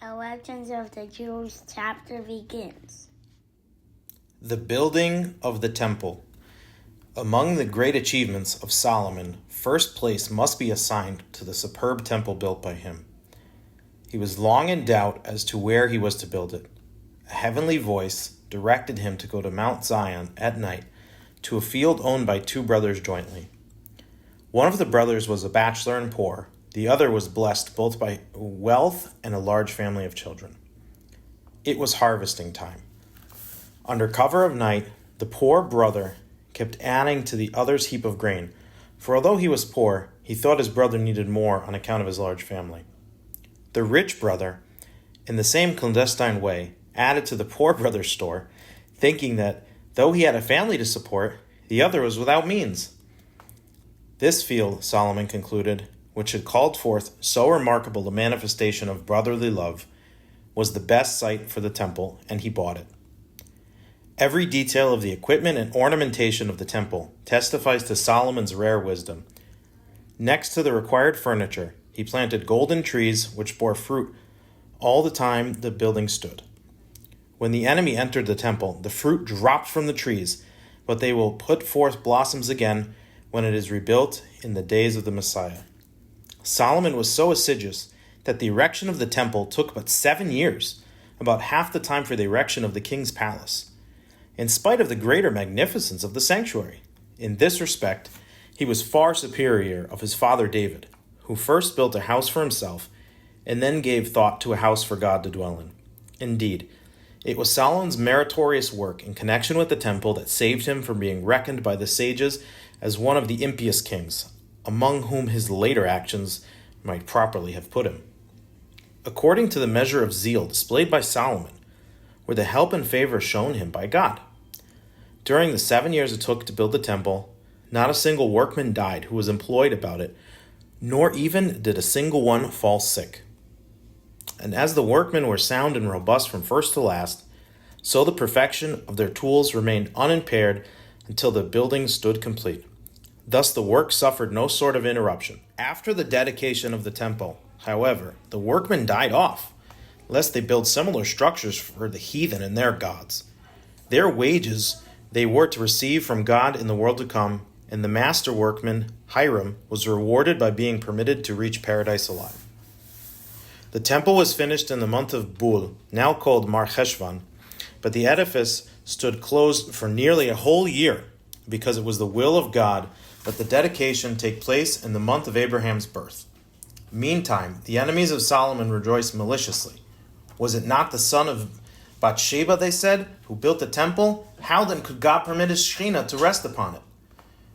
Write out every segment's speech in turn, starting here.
Elections of the Jews chapter begins. The building of the temple. Among the great achievements of Solomon, first place must be assigned to the superb temple built by him. He was long in doubt as to where he was to build it. A heavenly voice directed him to go to Mount Zion at night, to a field owned by two brothers jointly. One of the brothers was a bachelor and poor. The other was blessed both by wealth and a large family of children. It was harvesting time. Under cover of night, the poor brother kept adding to the other's heap of grain, for although he was poor, he thought his brother needed more on account of his large family. The rich brother, in the same clandestine way, added to the poor brother's store, thinking that though he had a family to support, the other was without means. This field, Solomon concluded, which had called forth so remarkable a manifestation of brotherly love, was the best site for the temple, and he bought it. Every detail of the equipment and ornamentation of the temple testifies to Solomon's rare wisdom. Next to the required furniture, he planted golden trees which bore fruit all the time the building stood. When the enemy entered the temple, the fruit dropped from the trees, but they will put forth blossoms again when it is rebuilt in the days of the Messiah. Solomon was so assiduous that the erection of the temple took but 7 years, about half the time for the erection of the king's palace. In spite of the greater magnificence of the sanctuary, in this respect, he was far superior of his father David, who first built a house for himself and then gave thought to a house for God to dwell in. Indeed, it was Solomon's meritorious work in connection with the temple that saved him from being reckoned by the sages as one of the impious kings, among whom his later actions might properly have put him. According to the measure of zeal displayed by Solomon, were the help and favor shown him by God. During the 7 years it took to build the temple, not a single workman died who was employed about it, nor even did a single one fall sick. And as the workmen were sound and robust from first to last, so the perfection of their tools remained unimpaired until the building stood complete. Thus the work suffered no sort of interruption. After the dedication of the temple, however, the workmen died off, lest they build similar structures for the heathen and their gods. Their wages they were to receive from God in the world to come, and the master workman, Hiram, was rewarded by being permitted to reach paradise alive. The temple was finished in the month of Bul, now called Mar Cheshvan, but the edifice stood closed for nearly a whole year, because it was the will of God that the dedication take place in the month of Abraham's birth. Meantime, the enemies of Solomon rejoiced maliciously. Was it not the son of Bathsheba, they said, who built the temple? How then could God permit his Shekhinah to rest upon it?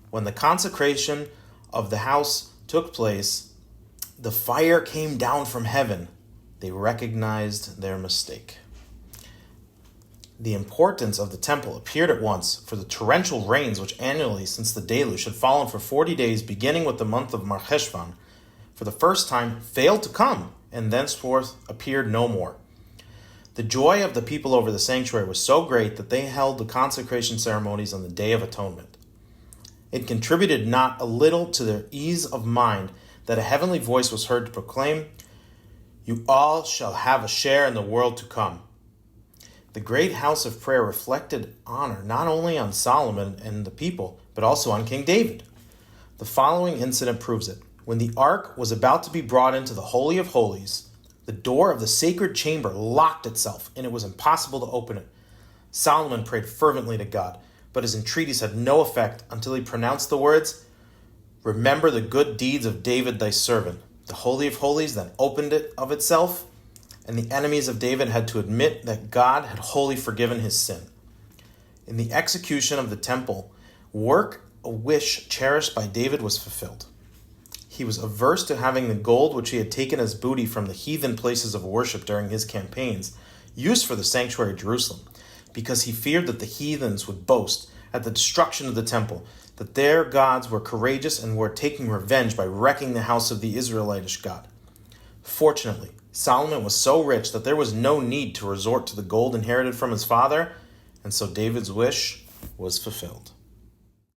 When the consecration of the house took place, the fire came down from heaven. They recognized their mistake. The importance of the temple appeared at once, for the torrential rains which annually since the deluge had fallen for 40 days, beginning with the month of Mar Cheshvan, for the first time failed to come, and thenceforth appeared no more. The joy of the people over the sanctuary was so great that they held the consecration ceremonies on the Day of Atonement. It contributed not a little to their ease of mind that a heavenly voice was heard to proclaim, "You all shall have a share in the world to come." The great house of prayer reflected honor not only on Solomon and the people, but also on King David. The following incident proves it. When the ark was about to be brought into the Holy of Holies, the door of the sacred chamber locked itself, and it was impossible to open it. Solomon prayed fervently to God, but his entreaties had no effect until he pronounced the words, "Remember the good deeds of David thy servant." The Holy of Holies then opened it of itself, and the enemies of David had to admit that God had wholly forgiven his sin. In the execution of the temple work, a wish cherished by David was fulfilled. He was averse to having the gold which he had taken as booty from the heathen places of worship during his campaigns used for the sanctuary at Jerusalem, because he feared that the heathens would boast at the destruction of the temple that their gods were courageous and were taking revenge by wrecking the house of the Israelitish God. Fortunately, Solomon was so rich that there was no need to resort to the gold inherited from his father, and so David's wish was fulfilled.